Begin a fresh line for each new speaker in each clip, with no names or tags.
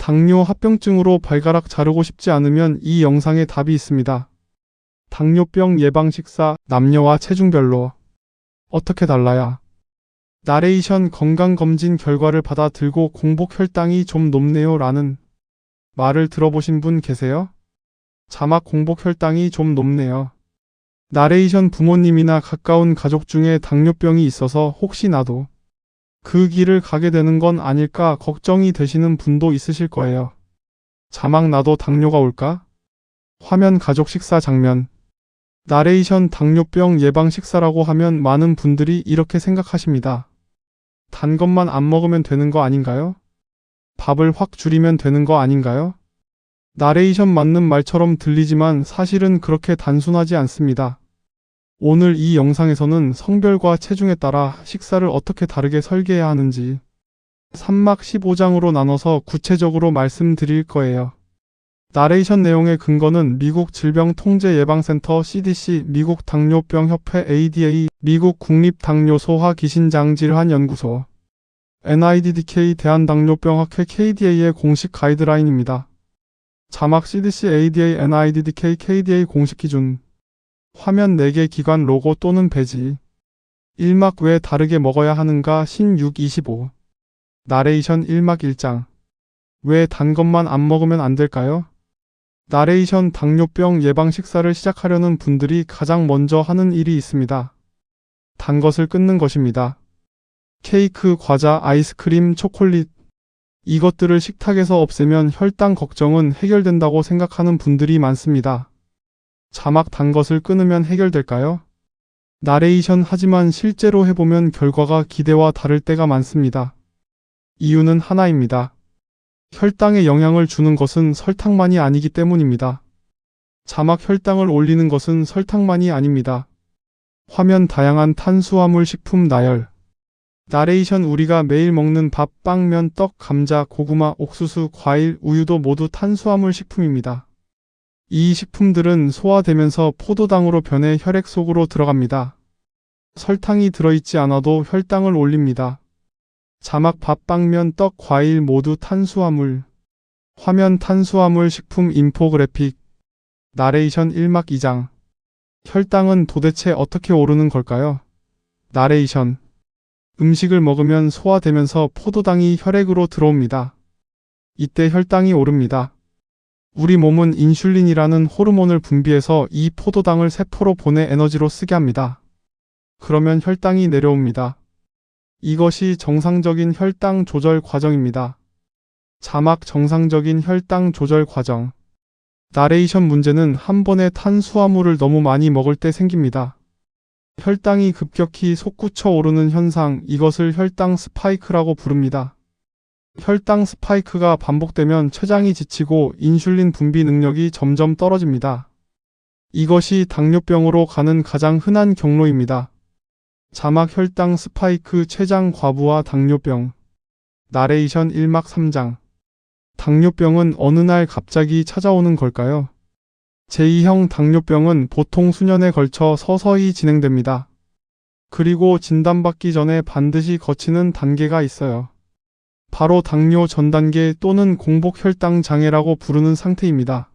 당뇨 합병증으로 발가락 자르고 싶지 않으면 이 영상에 답이 있습니다. 당뇨병 예방 식사, 남녀와 체중별로 어떻게 달라야? 나레이션 건강검진 결과를 받아 들고 공복 혈당이 좀 높네요 라는 말을 들어보신 분 계세요? 자막 공복 혈당이 좀 높네요. 나레이션 부모님이나 가까운 가족 중에 당뇨병이 있어서 혹시 나도 그 길을 가게 되는 건 아닐까 걱정이 되시는 분도 있으실 거예요. 자막 나도 당뇨가 올까? 화면 가족 식사 장면. 나레이션 당뇨병 예방 식사라고 하면 많은 분들이 이렇게 생각하십니다. 단 것만 안 먹으면 되는 거 아닌가요? 밥을 확 줄이면 되는 거 아닌가요? 나레이션 맞는 말처럼 들리지만 사실은 그렇게 단순하지 않습니다. 오늘 이 영상에서는 성별과 체중에 따라 식사를 어떻게 다르게 설계해야 하는지 3막 15장으로 나눠서 구체적으로 말씀드릴 거예요. 나레이션 내용의 근거는 미국 질병통제예방센터 CDC, 미국 당뇨병협회 ADA, 미국 국립당뇨소화기신장질환연구소, NIDDK 대한당뇨병학회 KDA의 공식 가이드라인입니다. 자막 CDC, ADA, NIDDK, KDA 공식 기준. 화면 4개 기관 로고 또는 배지. 1막 왜 다르게 먹어야 하는가 16-25. 나레이션 1막 1장. 왜 단 것만 안 먹으면 안 될까요? 나레이션 당뇨병 예방 식사를 시작하려는 분들이 가장 먼저 하는 일이 있습니다. 단 것을 끊는 것입니다. 케이크, 과자, 아이스크림, 초콜릿. 이것들을 식탁에서 없애면 혈당 걱정은 해결된다고 생각하는 분들이 많습니다. 자막 단 것을 끊으면 해결될까요? 나레이션 하지만 실제로 해보면 결과가 기대와 다를 때가 많습니다. 이유는 하나입니다. 혈당에 영향을 주는 것은 설탕만이 아니기 때문입니다. 자막 혈당을 올리는 것은 설탕만이 아닙니다. 화면 다양한 탄수화물 식품 나열. 나레이션 우리가 매일 먹는 밥, 빵, 면, 떡, 감자, 고구마, 옥수수, 과일, 우유도 모두 탄수화물 식품입니다. 이 식품들은 소화되면서 포도당으로 변해 혈액 속으로 들어갑니다. 설탕이 들어있지 않아도 혈당을 올립니다. 자막 밥, 빵, 면, 떡, 과일 모두 탄수화물. 화면 탄수화물 식품 인포그래픽. 나레이션 1막 2장. 혈당은 도대체 어떻게 오르는 걸까요? 나레이션. 음식을 먹으면 소화되면서 포도당이 혈액으로 들어옵니다. 이때 혈당이 오릅니다. 우리 몸은 인슐린이라는 호르몬을 분비해서 이 포도당을 세포로 보내 에너지로 쓰게 합니다. 그러면 혈당이 내려옵니다. 이것이 정상적인 혈당 조절 과정입니다. 자막 정상적인 혈당 조절 과정. 나레이션 문제는 한 번에 탄수화물을 너무 많이 먹을 때 생깁니다. 혈당이 급격히 솟구쳐 오르는 현상, 이것을 혈당 스파이크라고 부릅니다. 혈당 스파이크가 반복되면 췌장이 지치고 인슐린 분비 능력이 점점 떨어집니다. 이것이 당뇨병으로 가는 가장 흔한 경로입니다. 자막 혈당 스파이크 췌장 과부하 당뇨병. 나레이션 1막 3장. 당뇨병은 어느 날 갑자기 찾아오는 걸까요? 제2형 당뇨병은 보통 수년에 걸쳐 서서히 진행됩니다. 그리고 진단받기 전에 반드시 거치는 단계가 있어요. 바로 당뇨 전단계 또는 공복 혈당 장애라고 부르는 상태입니다.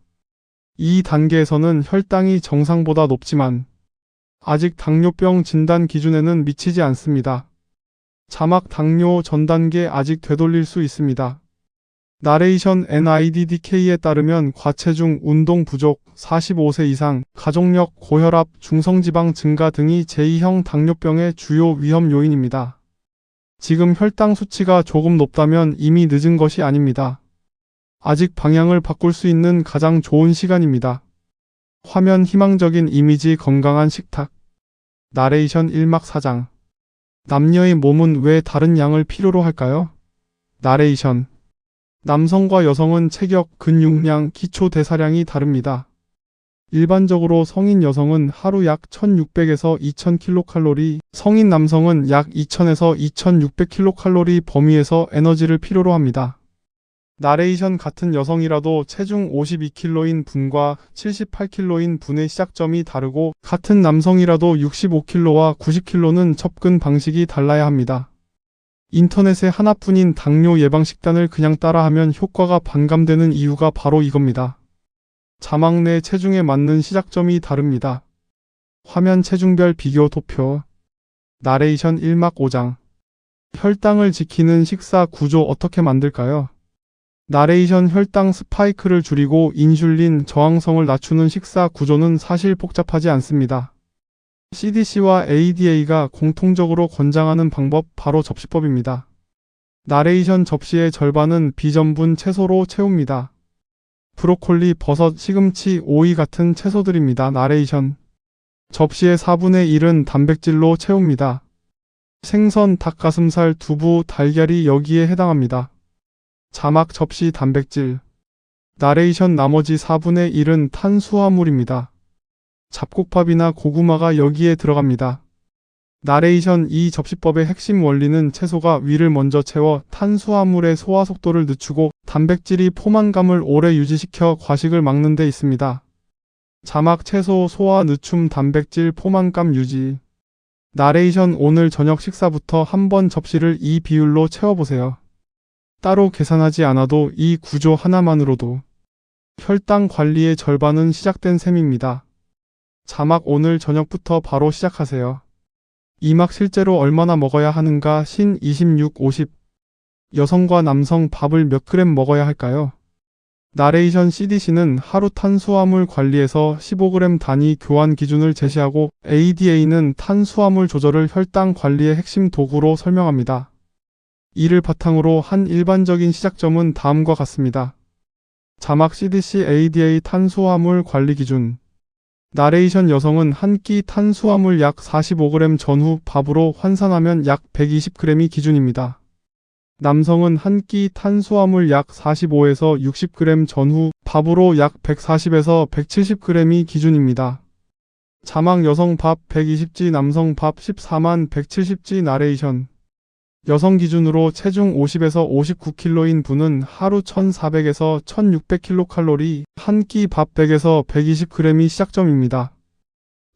이 단계에서는 혈당이 정상보다 높지만 아직 당뇨병 진단 기준에는 미치지 않습니다. 자막 당뇨 전단계 아직 되돌릴 수 있습니다. 나레이션 NIDDK에 따르면 과체중, 운동 부족, 45세 이상, 가족력, 고혈압, 중성지방 증가 등이 제2형 당뇨병의 주요 위험 요인입니다. 지금 혈당 수치가 조금 높다면 이미 늦은 것이 아닙니다. 아직 방향을 바꿀 수 있는 가장 좋은 시간입니다. 화면 희망적인 이미지 건강한 식탁. 나레이션 1막 4장. 남녀의 몸은 왜 다른 양을 필요로 할까요? 나레이션. 남성과 여성은 체격, 근육량, 기초 대사량이 다릅니다. 일반적으로 성인 여성은 하루 약 1600에서 2000kcal, 성인 남성은 약 2000에서 2600kcal 범위에서 에너지를 필요로 합니다. 나레이션 같은 여성이라도 체중 52kg인 분과 78kg인 분의 시작점이 다르고 같은 남성이라도 65kg와 90kg는 접근 방식이 달라야 합니다. 인터넷에 하나뿐인 당뇨 예방 식단을 그냥 따라하면 효과가 반감되는 이유가 바로 이겁니다. 자막 내 체중에 맞는 시작점이 다릅니다. 화면 체중별 비교 도표. 나레이션 1막 5장. 혈당을 지키는 식사 구조 어떻게 만들까요? 나레이션 혈당 스파이크를 줄이고 인슐린 저항성을 낮추는 식사 구조는 사실 복잡하지 않습니다. CDC와 ADA가 공통적으로 권장하는 방법 바로 접시법입니다. 나레이션 접시의 절반은 비전분 채소로 채웁니다. 브로콜리, 버섯, 시금치, 오이 같은 채소들입니다. 나레이션 접시의 4분의 1은 단백질로 채웁니다. 생선, 닭가슴살, 두부, 달걀이 여기에 해당합니다. 자막 접시 단백질. 나레이션 나머지 4분의 1은 탄수화물입니다. 잡곡밥이나 고구마가 여기에 들어갑니다. 나레이션 이 접시법의 핵심 원리는 채소가 위를 먼저 채워 탄수화물의 소화 속도를 늦추고 단백질이 포만감을 오래 유지시켜 과식을 막는 데 있습니다. 자막 채소 소화 늦춤 단백질 포만감 유지. 나레이션 오늘 저녁 식사부터 한번 접시를 이 비율로 채워보세요. 따로 계산하지 않아도 이 구조 하나만으로도 혈당 관리의 절반은 시작된 셈입니다. 자막 오늘 저녁부터 바로 시작하세요. 이막 실제로 얼마나 먹어야 하는가 신 26, 50. 여성과 남성 밥을 몇 그램 먹어야 할까요? 나레이션 CDC는 하루 탄수화물 관리에서 15g 단위 교환 기준을 제시하고 ADA는 탄수화물 조절을 혈당 관리의 핵심 도구로 설명합니다. 이를 바탕으로 한 일반적인 시작점은 다음과 같습니다. 자막 CDC ADA 탄수화물 관리 기준. 나레이션 여성은 한 끼 탄수화물 약 45g 전후 밥으로 환산하면 약 120g이 기준입니다. 남성은 한 끼 탄수화물 약 45에서 60g 전후 밥으로 약 140에서 170g이 기준입니다. 자막 여성 밥 120g 남성 밥 14만 170g 나레이션 여성 기준으로 체중 50에서 59kg인 분은 하루 1400에서 1600kcal, 한 끼 밥 100에서 120g이 시작점입니다.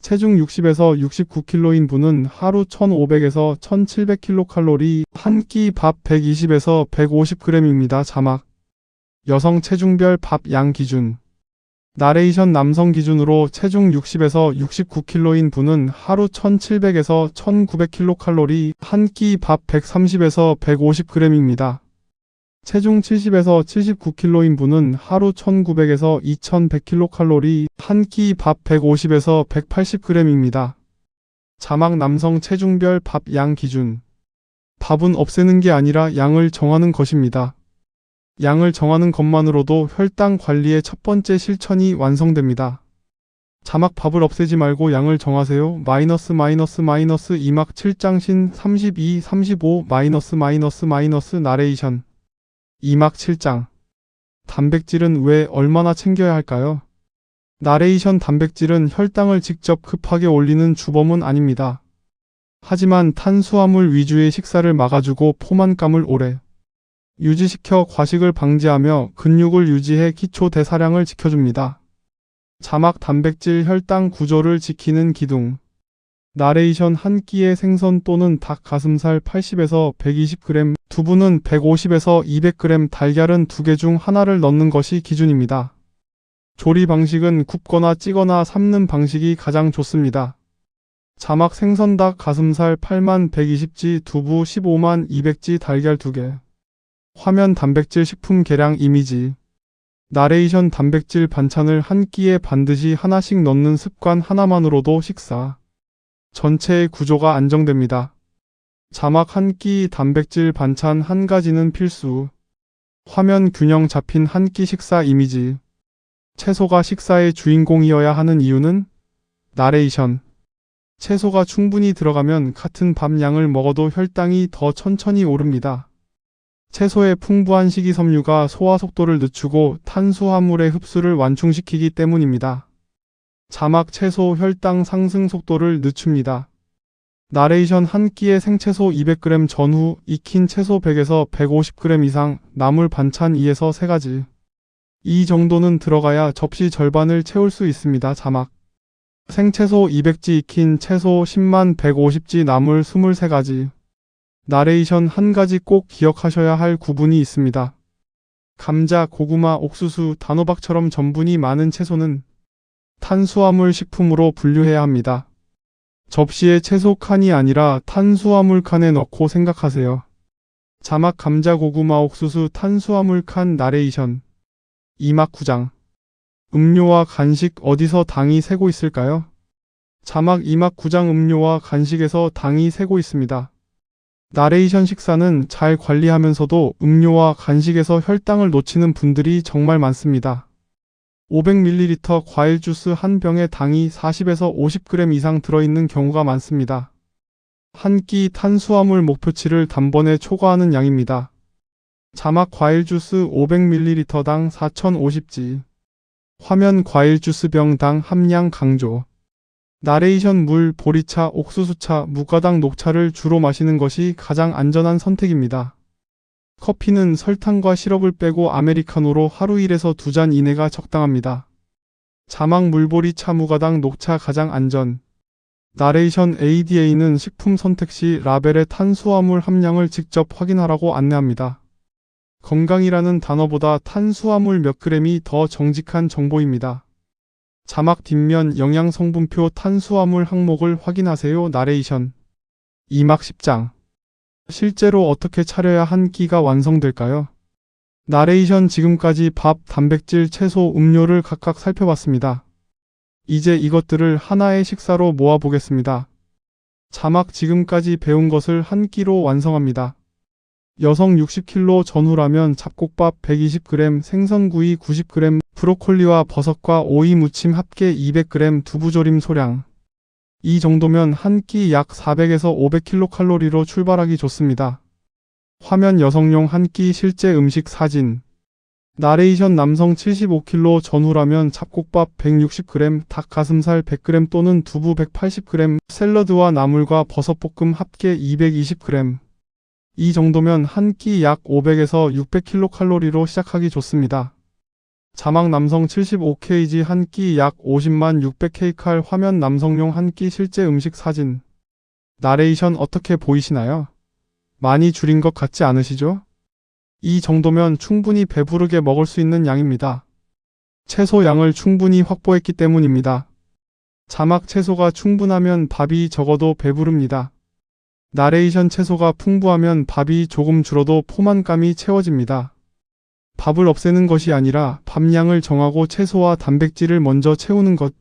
체중 60에서 69kg인 분은 하루 1500에서 1700kcal, 한 끼 밥 120에서 150g입니다. 자막 여성 체중별 밥 양 기준. 나레이션 남성 기준으로 체중 60에서 69kg인 분은 하루 1700에서 1900kcal, 한 끼 밥 130에서 150g입니다. 체중 70에서 79kg인 분은 하루 1900에서 2100kcal, 한 끼 밥 150에서 180g입니다. 자막 남성 체중별 밥 양 기준. 밥은 없애는 게 아니라 양을 정하는 것입니다. 양을 정하는 것만으로도 혈당 관리의 첫 번째 실천이 완성됩니다. 자막 밥을 없애지 말고 양을 정하세요. 마이너스 이막 7장 신 32, 35 마이너스 나레이션. 이막 7장. 단백질은 왜 얼마나 챙겨야 할까요? 나레이션 단백질은 혈당을 직접 급하게 올리는 주범은 아닙니다. 하지만 탄수화물 위주의 식사를 막아주고 포만감을 오래 유지시켜 과식을 방지하며 근육을 유지해 기초 대사량을 지켜줍니다. 자막 단백질 혈당 구조를 지키는 기둥. 나레이션 한 끼의 생선 또는 닭 가슴살 80에서 120g, 두부는 150에서 200g, 달걀은 2개 중 하나를 넣는 것이 기준입니다. 조리 방식은 굽거나 찌거나 삶는 방식이 가장 좋습니다. 자막 생선 닭 가슴살 8만 120g, 두부 15만 200g, 달걀 2개. 화면 단백질 식품 계량 이미지. 나레이션 단백질 반찬을 한 끼에 반드시 하나씩 넣는 습관 하나만으로도 식사 전체의 구조가 안정됩니다. 자막 한 끼 단백질 반찬 한 가지는 필수. 화면 균형 잡힌 한 끼 식사 이미지. 채소가 식사의 주인공이어야 하는 이유는? 나레이션. 채소가 충분히 들어가면 같은 밥 양을 먹어도 혈당이 더 천천히 오릅니다. 채소의 풍부한 식이섬유가 소화 속도를 늦추고 탄수화물의 흡수를 완충시키기 때문입니다. 자막 채소 혈당 상승 속도를 늦춥니다. 나레이션 한 끼에 생채소 200g 전후 익힌 채소 100에서 150g 이상, 나물 반찬 2에서 3가지. 이 정도는 들어가야 접시 절반을 채울 수 있습니다. 자막 생채소 200g 익힌 채소 10만 150g 나물 23가지. 나레이션 한 가지 꼭 기억하셔야 할 구분이 있습니다. 감자, 고구마, 옥수수, 단호박처럼 전분이 많은 채소는 탄수화물 식품으로 분류해야 합니다. 접시에 채소 칸이 아니라 탄수화물 칸에 넣고 생각하세요. 자막 감자, 고구마, 옥수수, 탄수화물 칸 나레이션. 2막 9장. 음료와 간식 어디서 당이 새고 있을까요? 자막 2막 9장 음료와 간식에서 당이 새고 있습니다. 나레이션 식사는 잘 관리하면서도 음료와 간식에서 혈당을 놓치는 분들이 정말 많습니다. 500ml 과일 주스 한 병에 당이 40에서 50g 이상 들어있는 경우가 많습니다. 한 끼 탄수화물 목표치를 단번에 초과하는 양입니다. 자막 과일 주스 500ml당 4050지. 화면 과일 주스 병당 함량 강조. 나레이션 물, 보리차, 옥수수차, 무가당 녹차를 주로 마시는 것이 가장 안전한 선택입니다. 커피는 설탕과 시럽을 빼고 아메리카노로 하루 1에서 2잔 이내가 적당합니다. 자막 물보리 차 무가당 녹차 가장 안전. 나레이션 ADA는 식품 선택 시 라벨의 탄수화물 함량을 직접 확인하라고 안내합니다. 건강이라는 단어보다 탄수화물 몇 그램이 더 정직한 정보입니다. 자막 뒷면 영양성분표 탄수화물 항목을 확인하세요. 나레이션 2막 10장. 실제로 어떻게 차려야 한 끼가 완성될까요? 나레이션 지금까지 밥, 단백질, 채소, 음료를 각각 살펴봤습니다. 이제 이것들을 하나의 식사로 모아보겠습니다. 자막 지금까지 배운 것을 한 끼로 완성합니다. 여성 60kg 전후라면 잡곡밥 120g, 생선구이 90g, 브로콜리와 버섯과 오이 무침 합계 200g 두부조림 소량. 이 정도면 한 끼 약 400에서 500kcal로 출발하기 좋습니다. 화면 여성용 한 끼 실제 음식 사진. 나레이션 남성 75kg 전후라면 잡곡밥 160g, 닭가슴살 100g 또는 두부 180g, 샐러드와 나물과 버섯볶음 합계 220g. 이 정도면 한 끼 약 500에서 600kcal로 시작하기 좋습니다. 자막 남성 75kg 한 끼 약 50만 600kcal 화면 남성용 한 끼 실제 음식 사진. 나레이션 어떻게 보이시나요? 많이 줄인 것 같지 않으시죠? 이 정도면 충분히 배부르게 먹을 수 있는 양입니다. 채소 양을 충분히 확보했기 때문입니다. 자막 채소가 충분하면 밥이 적어도 배부릅니다. 나레이션 채소가 풍부하면 밥이 조금 줄어도 포만감이 채워집니다. 밥을 없애는 것이 아니라 밥량을 정하고 채소와 단백질을 먼저 채우는 것.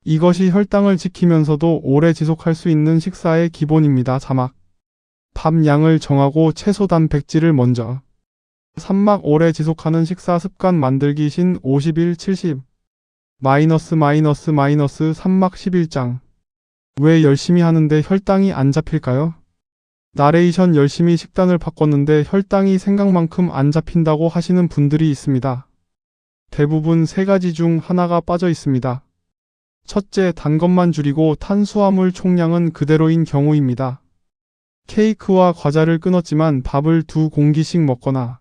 이것이 혈당을 지키면서도 오래 지속할 수 있는 식사의 기본입니다. 자막. 밥량을 정하고 채소 단백질을 먼저. 3막 오래 지속하는 식사 습관 만들기 신 51 70. 마이너스 3막 11장. 왜 열심히 하는데 혈당이 안 잡힐까요? 나레이션 열심히 식단을 바꿨는데 혈당이 생각만큼 안 잡힌다고 하시는 분들이 있습니다. 대부분 세 가지 중 하나가 빠져 있습니다. 첫째, 단 것만 줄이고 탄수화물 총량은 그대로인 경우입니다. 케이크와 과자를 끊었지만 밥을 2공기씩 먹거나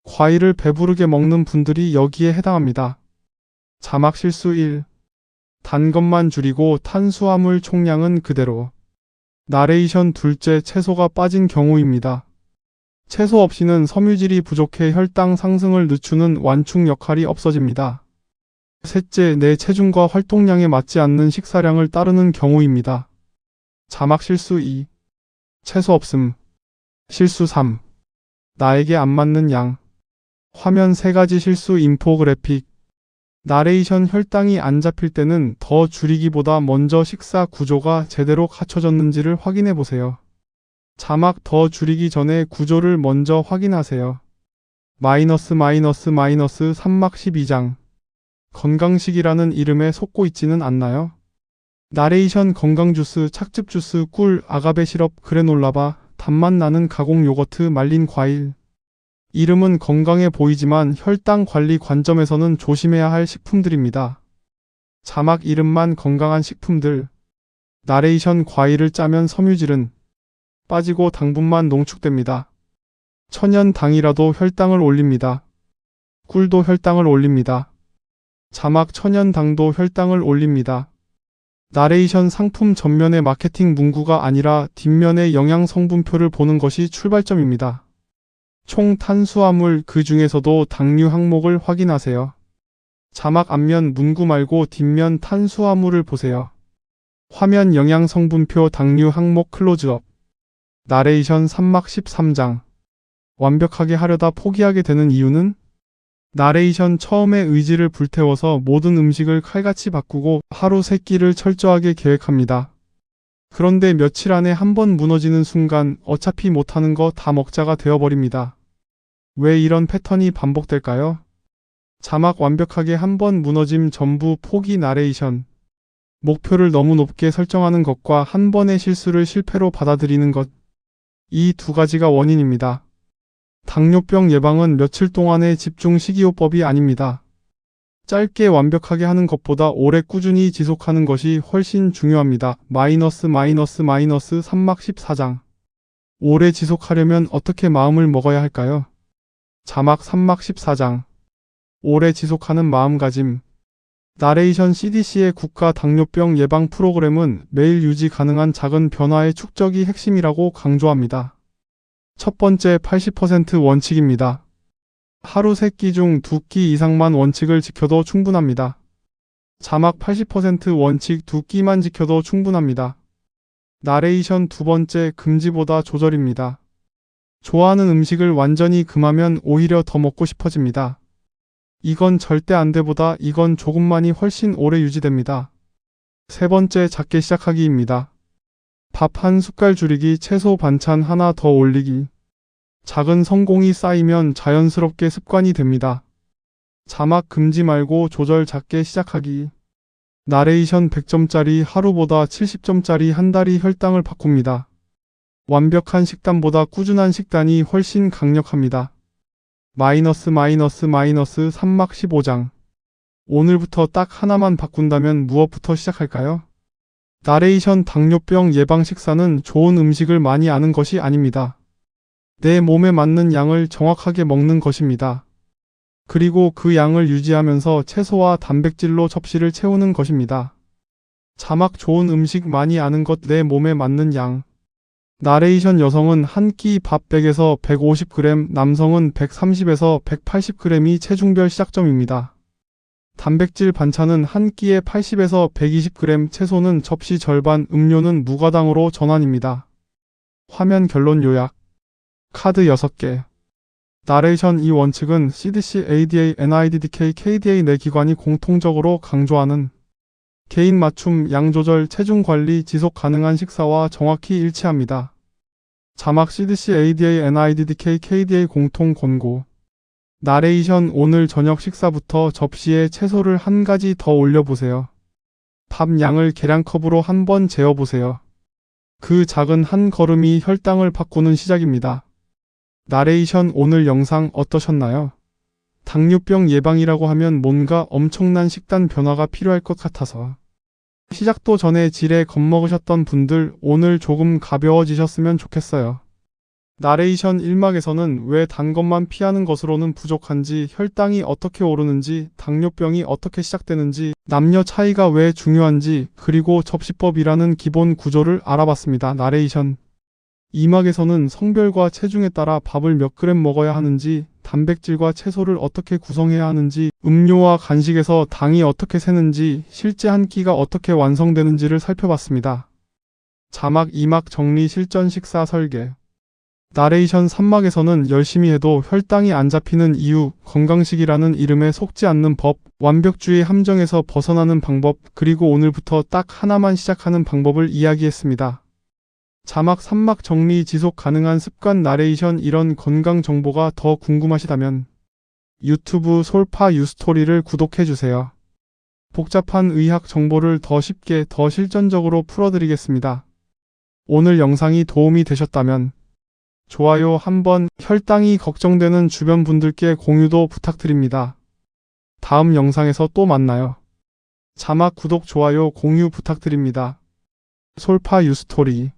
과일을 배부르게 먹는 분들이 여기에 해당합니다. 자막 실수 1. 단 것만 줄이고 탄수화물 총량은 그대로. 나레이션 둘째, 채소가 빠진 경우입니다. 채소 없이는 섬유질이 부족해 혈당 상승을 늦추는 완충 역할이 없어집니다. 셋째, 내 체중과 활동량에 맞지 않는 식사량을 따르는 경우입니다. 자막 실수 2. 채소 없음. 실수 3. 나에게 안 맞는 양. 화면 3가지 실수 인포그래픽. 나레이션 혈당이 안 잡힐 때는 더 줄이기보다 먼저 식사 구조가 제대로 갖춰졌는지를 확인해 보세요. 자막 더 줄이기 전에 구조를 먼저 확인하세요. 마이너스 3막 12장. 건강식이라는 이름에 속고 있지는 않나요? 나레이션 건강주스, 착즙주스, 꿀, 아가베 시럽, 그래놀라바, 단맛 나는 가공 요거트, 말린 과일. 이름은 건강해 보이지만 혈당 관리 관점에서는 조심해야 할 식품들입니다. 자막 이름만 건강한 식품들. 나레이션 과일을 짜면 섬유질은 빠지고 당분만 농축됩니다. 천연 당이라도 혈당을 올립니다. 꿀도 혈당을 올립니다. 자막 천연 당도 혈당을 올립니다. 나레이션 상품 전면의 마케팅 문구가 아니라 뒷면의 영양 성분표를 보는 것이 출발점입니다. 총 탄수화물 그 중에서도 당류 항목을 확인하세요. 자막 앞면 문구 말고 뒷면 탄수화물을 보세요. 화면 영양 성분표 당류 항목 클로즈업. 나레이션 3막 13장. 완벽하게 하려다 포기하게 되는 이유는? 나레이션 처음에 의지를 불태워서 모든 음식을 칼같이 바꾸고 하루 3끼를 철저하게 계획합니다. 그런데 며칠 안에 한 번 무너지는 순간 어차피 못하는 거 다 먹자가 되어버립니다. 왜 이런 패턴이 반복될까요? 자막 완벽하게 한 번 무너짐 전부 포기 나레이션. 목표를 너무 높게 설정하는 것과 한 번의 실수를 실패로 받아들이는 것. 이 두 가지가 원인입니다. 당뇨병 예방은 며칠 동안의 집중 식이요법이 아닙니다. 짧게 완벽하게 하는 것보다 오래 꾸준히 지속하는 것이 훨씬 중요합니다. 마이너스 3막 14장. 오래 지속하려면 어떻게 마음을 먹어야 할까요? 자막 3막 14장. 오래 지속하는 마음가짐. 나레이션 CDC의 국가 당뇨병 예방 프로그램은 매일 유지 가능한 작은 변화의 축적이 핵심이라고 강조합니다. 첫 번째 80% 원칙입니다. 하루 3끼 중 2끼 이상만 원칙을 지켜도 충분합니다. 자막 80% 원칙 2끼만 지켜도 충분합니다. 나레이션 두 번째 금지보다 조절입니다. 좋아하는 음식을 완전히 금하면 오히려 더 먹고 싶어집니다. 이건 절대 안 돼보다 이건 조금만이 훨씬 오래 유지됩니다. 세 번째 작게 시작하기입니다. 밥 한 숟갈 줄이기, 채소 반찬 하나 더 올리기. 작은 성공이 쌓이면 자연스럽게 습관이 됩니다. 자막 금지 말고 조절 작게 시작하기. 나레이션 100점짜리 하루보다 70점짜리 한 달이 혈당을 바꿉니다. 완벽한 식단보다 꾸준한 식단이 훨씬 강력합니다. 마이너스 3막 15장. 오늘부터 딱 하나만 바꾼다면 무엇부터 시작할까요? 나레이션 당뇨병 예방 식사는 좋은 음식을 많이 아는 것이 아닙니다. 내 몸에 맞는 양을 정확하게 먹는 것입니다. 그리고 그 양을 유지하면서 채소와 단백질로 접시를 채우는 것입니다. 자막 좋은 음식 많이 아는 것 내 몸에 맞는 양. 나레이션 여성은 한 끼 밥 100에서 150g, 남성은 130에서 180g이 체중별 시작점입니다. 단백질 반찬은 한 끼에 80에서 120g, 채소는 접시 절반, 음료는 무가당으로 전환입니다. 화면 결론 요약. 카드 6개. 나레이션 이 원칙은 CDC, ADA, NIDDK, KDA 네 기관이 공통적으로 강조하는 개인 맞춤, 양 조절, 체중 관리, 지속 가능한 식사와 정확히 일치합니다. 자막 CDC, ADA, NIDDK, KDA 공통 권고. 나레이션 오늘 저녁 식사부터 접시에 채소를 한 가지 더 올려보세요. 밥 양을 계량컵으로 한번 재어보세요. 그 작은 한 걸음이 혈당을 바꾸는 시작입니다. 나레이션 오늘 영상 어떠셨나요? 당뇨병 예방이라고 하면 뭔가 엄청난 식단 변화가 필요할 것 같아서. 시작도 전에 지레 겁먹으셨던 분들 오늘 조금 가벼워지셨으면 좋겠어요. 나레이션 1막에서는 왜 단 것만 피하는 것으로는 부족한지, 혈당이 어떻게 오르는지, 당뇨병이 어떻게 시작되는지, 남녀 차이가 왜 중요한지, 그리고 접시법이라는 기본 구조를 알아봤습니다. 나레이션 2막에서는 성별과 체중에 따라 밥을 몇 그램 먹어야 하는지, 단백질과 채소를 어떻게 구성해야 하는지, 음료와 간식에서 당이 어떻게 새는지, 실제 한 끼가 어떻게 완성되는지를 살펴봤습니다. 자막 2막 정리 실전 식사 설계. 나레이션 3막에서는 열심히 해도 혈당이 안 잡히는 이유, 건강식이라는 이름에 속지 않는 법, 완벽주의 함정에서 벗어나는 방법, 그리고 오늘부터 딱 하나만 시작하는 방법을 이야기했습니다. 자막 3막 정리 지속 가능한 습관 나레이션 이런 건강 정보가 더 궁금하시다면 유튜브 솔파 유스토리를 구독해주세요. 복잡한 의학 정보를 더 쉽게 더 실전적으로 풀어드리겠습니다. 오늘 영상이 도움이 되셨다면 좋아요 한번, 혈당이 걱정되는 주변 분들께 공유도 부탁드립니다. 다음 영상에서 또 만나요. 자막 구독, 좋아요, 공유 부탁드립니다. 솔파 유스토리.